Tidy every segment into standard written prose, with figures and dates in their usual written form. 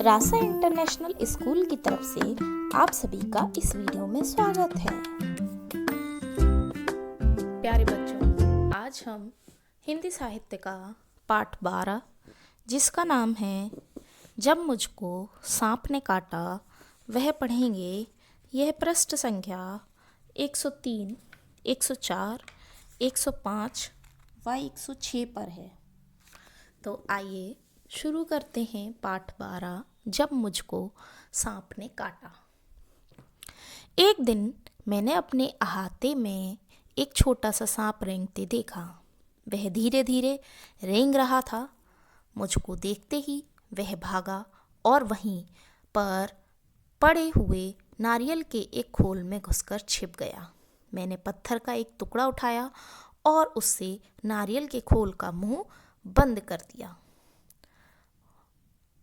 रासा international school की तरफ से आप सभी का इस वीडियो में स्वागत है। प्यारे बच्चों, आज हम हिंदी साहित्य का पाठ 12 जिसका नाम है जब मुझको सांप ने काटा वह पढ़ेंगे। यह पृष्ठ संख्या 103, 104, 105 व 106 पर है। तो आइए शुरू करते हैं पाठ 12 जब मुझको सांप ने काटा। एक दिन मैंने अपने अहाते में एक छोटा सा सांप रेंगते देखा। वह धीरे धीरे रेंग रहा था। मुझको देखते ही वह भागा और वहीं पर पड़े हुए नारियल के एक खोल में घुसकर छिप गया। मैंने पत्थर का एक टुकड़ा उठाया और उससे नारियल के खोल का मुंह बंद कर दिया।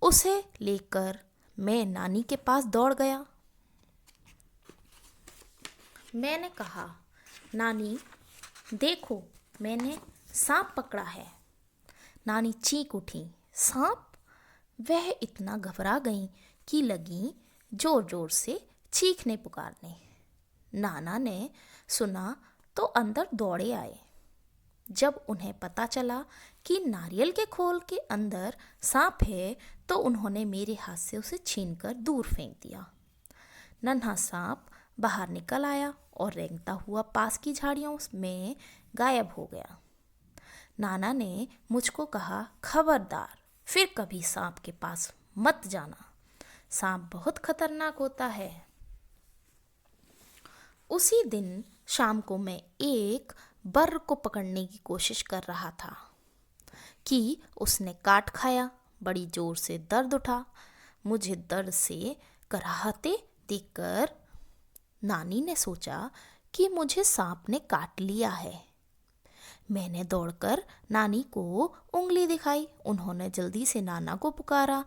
उसे लेकर मैं नानी के पास दौड़ गया। मैंने कहा, नानी देखो, मैंने सांप पकड़ा है। नानी चीख उठी, सांप? वह इतना घबरा गई कि लगी जोर जोर से चीखने पुकारने। नाना ने सुना तो अंदर दौड़े आए। जब उन्हें पता चला कि नारियल के खोल के अंदर सांप है तो उन्होंने मेरे हाथ से उसे छीनकर दूर फेंक दिया। नन्हा सांप बाहर निकल आया और रेंगता हुआ पास की झाड़ियों में गायब हो गया। नाना ने मुझको कहा, खबरदार, फिर कभी सांप के पास मत जाना। सांप बहुत खतरनाक होता है। उसी दिन शाम को मैं एक बर्र को पकड़ने की कोशिश कर रहा था कि उसने काट खाया। बड़ी जोर से दर्द उठा। मुझे दर्द से कराहते देखकर नानी ने सोचा कि मुझे सांप ने काट लिया है। मैंने दौड़कर नानी को उंगली दिखाई। उन्होंने जल्दी से नाना को पुकारा।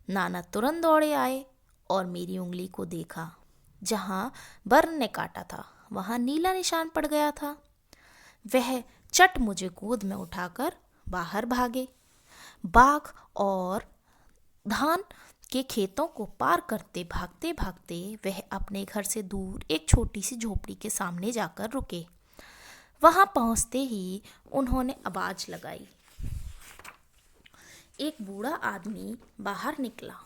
नाना तुरंत दौड़े आए और मेरी उंगली को देखा। जहाँ बर्र ने काटा था वहाँ नीला निशान पड़ गया था। वह चट मुझे गोद में उठाकर बाहर भागे। बाघ और धान के खेतों को पार करते भागते भागते वह अपने घर से दूर एक छोटी सी झोपड़ी के सामने जाकर रुके। वहां पहुंचते ही उन्होंने आवाज लगाई। एक बूढ़ा आदमी बाहर निकला।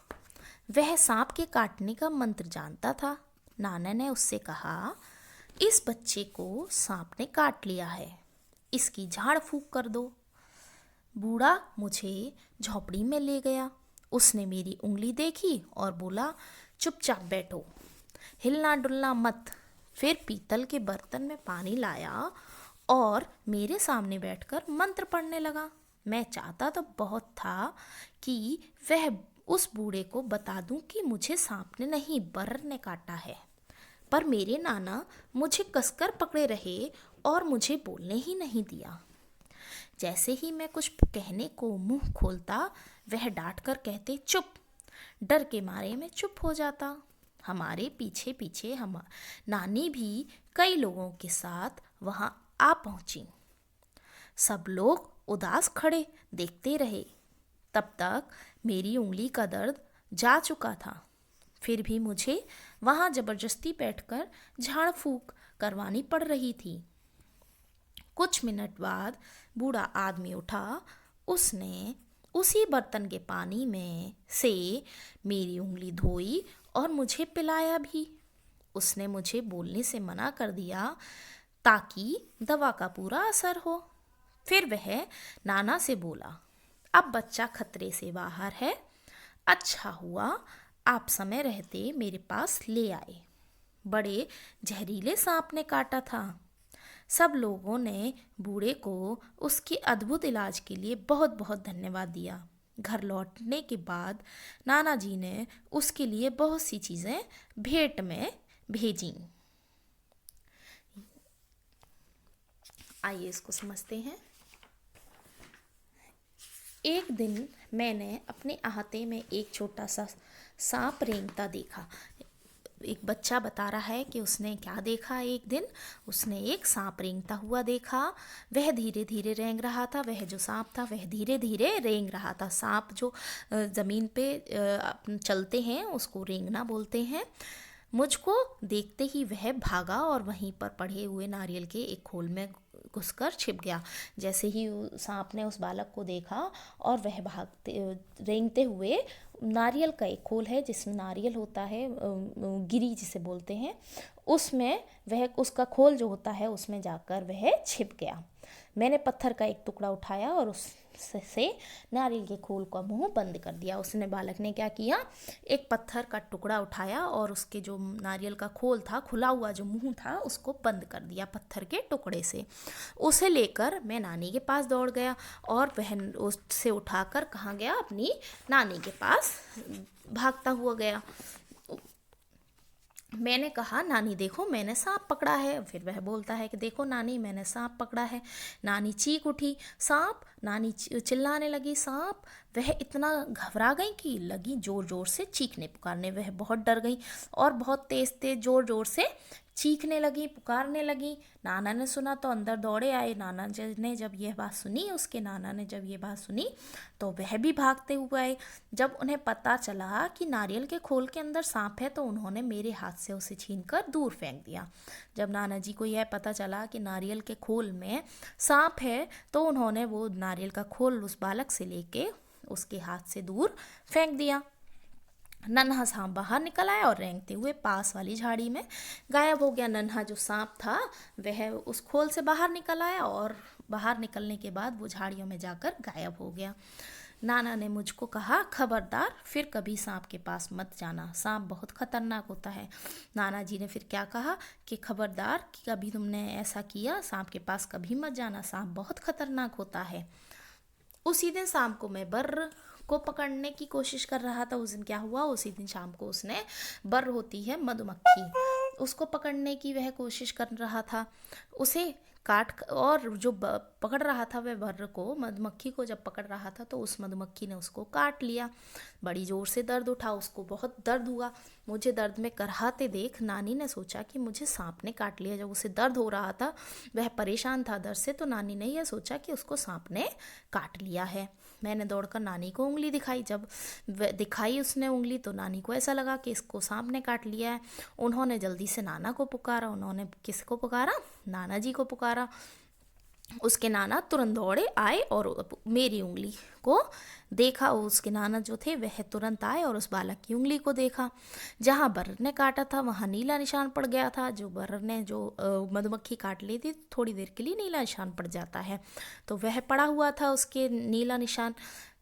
वह सांप के काटने का मंत्र जानता था। नाना ने उससे कहा, इस बच्चे को सांप ने काट लिया है, इसकी झाड़ फूंक कर दो। बूढ़ा मुझे झोपड़ी में ले गया। उसने मेरी उंगली देखी और बोला, चुपचाप बैठो, हिलना डुलना मत। फिर पीतल के बर्तन में पानी लाया और मेरे सामने बैठकर मंत्र पढ़ने लगा। मैं चाहता तो बहुत था कि वह उस बूढ़े को बता दूं कि मुझे सांप ने नहीं, बर्र ने काटा है, पर मेरे नाना मुझे कसकर पकड़े रहे और मुझे बोलने ही नहीं दिया। जैसे ही मैं कुछ कहने को मुंह खोलता वह डांट कर कहते, चुप। डर के मारे मैं चुप हो जाता। हमारे पीछे पीछे हम नानी भी कई लोगों के साथ वहां आ पहुंची। सब लोग उदास खड़े देखते रहे। तब तक मेरी उंगली का दर्द जा चुका था। फिर भी मुझे वहां जबरदस्ती बैठकर झाड़ फूंक करवानी पड़ रही थी। कुछ मिनट बाद बूढ़ा आदमी उठा। उसने उसी बर्तन के पानी में से मेरी उंगली धोई और मुझे पिलाया भी। उसने मुझे बोलने से मना कर दिया ताकि दवा का पूरा असर हो। फिर वह नाना से बोला, अब बच्चा खतरे से बाहर है। अच्छा हुआ आप समय रहते मेरे पास ले आए। बड़े जहरीले सांप ने काटा था। सब लोगों ने बूढ़े को उसके अद्भुत इलाज के लिए बहुत बहुत धन्यवाद दिया। घर लौटने के बाद नाना जी ने उसके लिए बहुत सी चीज़ें भेंट में भेजी। आइए इसको समझते हैं। एक दिन मैंने अपने अहाते में एक छोटा सा सांप रेंगता देखा। एक बच्चा बता रहा है कि उसने क्या देखा। एक दिन उसने एक सांप रेंगता हुआ देखा। वह धीरे धीरे रेंग रहा था। वह जो सांप था वह धीरे धीरे रेंग रहा था। सांप जो ज़मीन पे चलते हैं उसको रेंगना बोलते हैं। मुझको देखते ही वह भागा और वहीं पर पड़े हुए नारियल के एक खोल में घुसकर छिप गया। जैसे ही सांप ने उस बालक को देखा और वह भागते रेंगते हुए नारियल का एक खोल है जिसमें नारियल होता है, गिरी जिसे बोलते हैं, उसमें वह उसका खोल जो होता है उसमें जाकर वह छिप गया। मैंने पत्थर का एक टुकड़ा उठाया और उससे नारियल के खोल का मुंह बंद कर दिया। उसने बालक ने क्या किया, एक पत्थर का टुकड़ा उठाया और उसके जो नारियल का खोल था, खुला हुआ जो मुंह था, उसको बंद कर दिया पत्थर के टुकड़े से। उसे लेकर मैं नानी के पास दौड़ गया और वह उससे उठाकर कहाँ गया, अपनी नानी के पास भागता हुआ गया। मैंने कहा, नानी देखो मैंने सांप पकड़ा है। फिर वह बोलता है कि देखो नानी मैंने सांप पकड़ा है। नानी चीख उठी, सांप। नानी चिल्लाने लगी, सांप। वह इतना घबरा गई कि लगी जोर जोर से चीखने पुकारने। वह बहुत डर गई और बहुत तेज तेज जोर जोर से चीखने लगी, पुकारने लगी। नाना ने सुना तो अंदर दौड़े आए। नाना जी ने जब यह बात सुनी, उसके नाना ने जब ये बात सुनी तो वह भी भागते हुए आए। जब उन्हें पता चला कि नारियल के खोल के अंदर सांप है तो उन्होंने मेरे हाथ से उसे छीनकर दूर फेंक दिया। जब नाना जी को यह पता चला कि नारियल के खोल में सांप है तो उन्होंने वो नारियल का खोल उस बालक से लेके उसके हाथ से दूर फेंक दिया। नन्हा सांप बाहर निकल आया और रेंगते हुए पास वाली झाड़ी में गायब हो गया। नन्हा जो सांप था वह उस खोल से बाहर निकल आया और बाहर निकलने के बाद वो झाड़ियों में जाकर गायब हो गया। नाना ने मुझको कहा, खबरदार फिर कभी सांप के पास मत जाना, सांप बहुत खतरनाक होता है। नाना जी ने फिर क्या कहा कि खबरदार कि कभी तुमने ऐसा किया, सांप के पास कभी मत जाना, सांप बहुत खतरनाक होता है। उसी दिन शाम को मैं बर्र को पकड़ने की कोशिश कर रहा था। उस दिन क्या हुआ, उसी दिन शाम को उसने, बर्र होती है मधुमक्खी, उसको पकड़ने की वह कोशिश कर रहा था। उसे काट और जो पकड़ रहा था वह बर्र को, मधुमक्खी को जब पकड़ रहा था तो उस मधुमक्खी ने उसको काट लिया। बड़ी जोर से दर्द उठा, उसको बहुत दर्द हुआ। मुझे दर्द में कराहते देख नानी ने सोचा कि मुझे सांप ने काट लिया। जब उसे दर्द हो रहा था, वह परेशान था दर्द से, तो नानी ने यह सोचा कि उसको सांप ने काट लिया है। मैंने दौड़कर नानी को उंगली दिखाई। जब दिखाई उसने उंगली तो नानी को ऐसा लगा कि इसको सांप ने काट लिया है। उन्होंने जल्दी से नाना को पुकारा। उन्होंने किसको पुकारा, नाना जी को पुकारा। उसके नाना तुरंत दौड़े आए और मेरी उंगली को देखा। उसके नाना जो थे वह तुरंत आए और उस बालक की उंगली को देखा। जहाँ बर्र ने काटा था वहाँ नीला निशान पड़ गया था। जो बर्र ने जो मधुमक्खी काट ली थी, थोड़ी देर के लिए नीला निशान पड़ जाता है, तो वह पड़ा हुआ था उसके नीला निशान।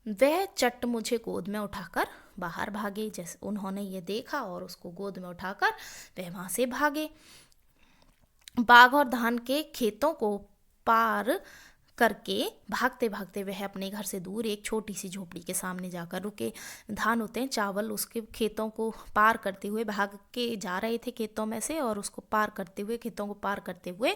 वह चट मुझे गोद में उठाकर बाहर भागे। जैसे उन्होंने ये देखा और उसको गोद में उठाकर वह वहाँ से भागे। बाग और धान के खेतों को पार करके भागते भागते वह अपने घर से दूर एक छोटी सी झोपड़ी के सामने जाकर रुके। धान होते हैं चावल, उसके खेतों को पार करते हुए भाग के जा रहे थे खेतों में से, और उसको पार करते हुए, खेतों को पार करते हुए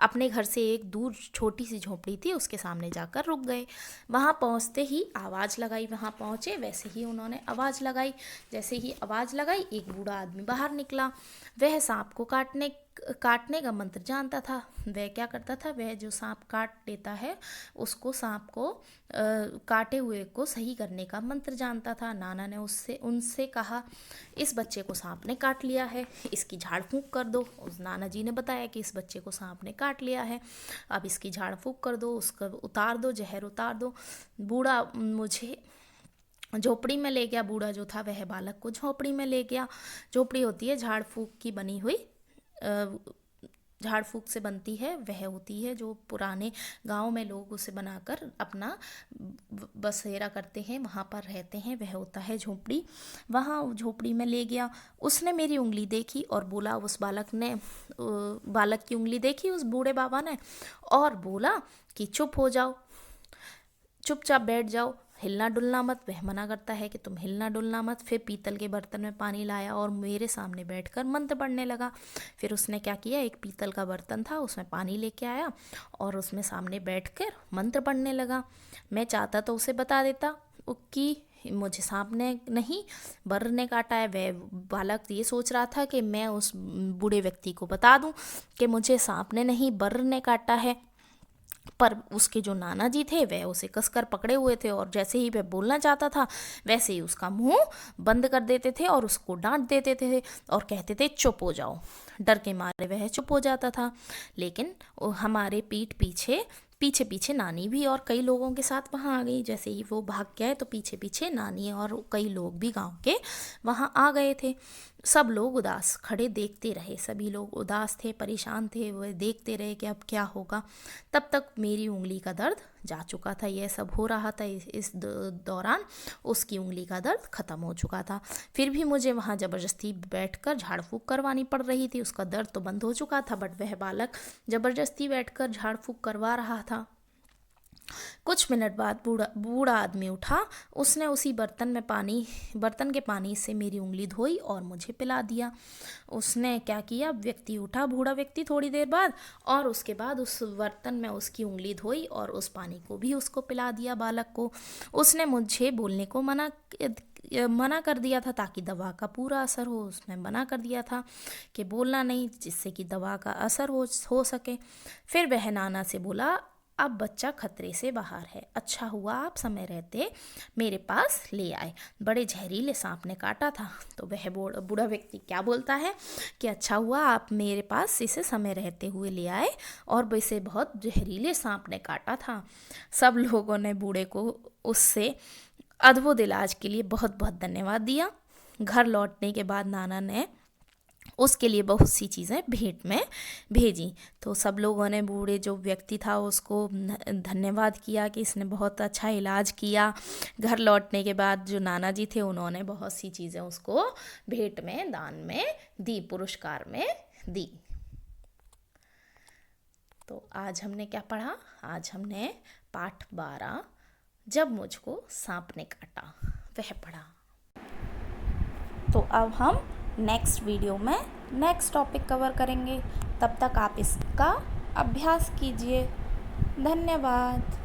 अपने घर से एक दूर छोटी सी झोपड़ी थी उसके सामने जाकर रुक गए। वहाँ पहुँचते ही आवाज़ लगाई। वहाँ पहुँचे वैसे ही उन्होंने आवाज़ लगाई। जैसे ही आवाज़ लगाई एक बूढ़ा आदमी बाहर निकला। वह सांप को काटने का मंत्र जानता था। वह क्या करता था, वह जो सांप काट लेता है उसको, सांप को काटे हुए को सही करने का मंत्र जानता था। नाना ने उनसे कहा, इस बच्चे को सांप ने काट लिया है, इसकी झाड़ फूंक कर दो। उस नाना जी ने बताया कि इस बच्चे को सांप ने काट लिया है, अब इसकी झाड़ फूंक कर दो, उसका उतार दो, जहर उतार दो। बूढ़ा मुझे झोपड़ी में ले गया। बूढ़ा जो था वह बालक को झोपड़ी में ले गया। झोपड़ी होती है झाड़ फूंक की बनी हुई, झाड़ फूंक से बनती है, वह होती है जो पुराने गांव में लोग उसे बनाकर अपना बसेरा करते हैं, वहाँ पर रहते हैं, वह होता है झोपड़ी। वहाँ झोपड़ी में ले गया। उसने मेरी उंगली देखी और बोला, उस बालक की उंगली देखी उस बूढ़े बाबा ने और बोला कि चुप हो जाओ, चुपचाप बैठ जाओ, हिलना डुलना मत। वह मना करता है कि तुम हिलना डुलना मत। फिर पीतल के बर्तन में पानी लाया और मेरे सामने बैठकर मंत्र पढ़ने लगा। फिर उसने क्या किया, एक पीतल का बर्तन था उसमें पानी लेके आया और उसमें सामने बैठकर मंत्र पढ़ने लगा। मैं चाहता तो उसे बता देता कि मुझे सांप ने नहीं बर्र ने काटा है। वह बालक ये सोच रहा था कि मैं उस बूढ़े व्यक्ति को बता दूं कि मुझे सांप ने नहीं बर्र ने काटा है। पर उसके जो नाना जी थे वह उसे कसकर पकड़े हुए थे और जैसे ही वह बोलना चाहता था वैसे ही उसका मुंह बंद कर देते थे और उसको डांट देते थे और कहते थे चुप हो जाओ। डर के मारे वह चुप हो जाता था। लेकिन हमारे पीठ पीछे पीछे पीछे नानी भी और कई लोगों के साथ वहाँ आ गई। जैसे ही वो भाग गया तो पीछे पीछे नानी और कई लोग भी गांव के वहाँ आ गए थे। सब लोग उदास खड़े देखते रहे। सभी लोग उदास थे, परेशान थे। वह देखते रहे कि अब क्या होगा। तब तक मेरी उंगली का दर्द जा चुका था। यह सब हो रहा था, इस दौरान उसकी उंगली का दर्द ख़त्म हो चुका था। फिर भी मुझे वहाँ ज़बरदस्ती बैठकर झाड़ फूँक करवानी पड़ रही थी। उसका दर्द तो बंद हो चुका था, बट वह बालक ज़बरदस्ती बैठकर झाड़ फूँक करवा रहा था। कुछ मिनट बाद बूढ़ा आदमी उठा। उसने उसी बर्तन के पानी से मेरी उंगली धोई और मुझे पिला दिया। उसने क्या किया, व्यक्ति उठा, बूढ़ा व्यक्ति, थोड़ी देर बाद, और उसके बाद उस बर्तन में उसकी उंगली धोई और उस पानी को भी उसको पिला दिया बालक को। उसने मुझे बोलने को मना कर दिया था ताकि दवा का पूरा असर हो। उसने मना कर दिया था कि बोलना नहीं, जिससे कि दवा का असर हो सके। फिर वह नाना से बोला, अब बच्चा खतरे से बाहर है। अच्छा हुआ आप समय रहते मेरे पास ले आए, बड़े जहरीले सांप ने काटा था। तो वह बूढ़ा व्यक्ति क्या बोलता है कि अच्छा हुआ आप मेरे पास इसे समय रहते हुए ले आए और इसे बहुत जहरीले सांप ने काटा था। सब लोगों ने बूढ़े को उससे अद्भुत इलाज के लिए बहुत बहुत धन्यवाद दिया। घर लौटने के बाद नाना ने उसके लिए बहुत सी चीज़ें भेंट में भेजी। तो सब लोगों ने बूढ़े जो व्यक्ति था उसको धन्यवाद किया कि इसने बहुत अच्छा इलाज किया। घर लौटने के बाद जो नाना जी थे उन्होंने बहुत सी चीज़ें उसको भेंट में, दान में दी, पुरस्कार में दी। तो आज हमने क्या पढ़ा? आज हमने पाठ 12 जब मुझको सांप ने काटा वह पढ़ा। तो अब हम नेक्स्ट वीडियो में नेक्स्ट टॉपिक कवर करेंगे। तब तक आप इसका अभ्यास कीजिए। धन्यवाद।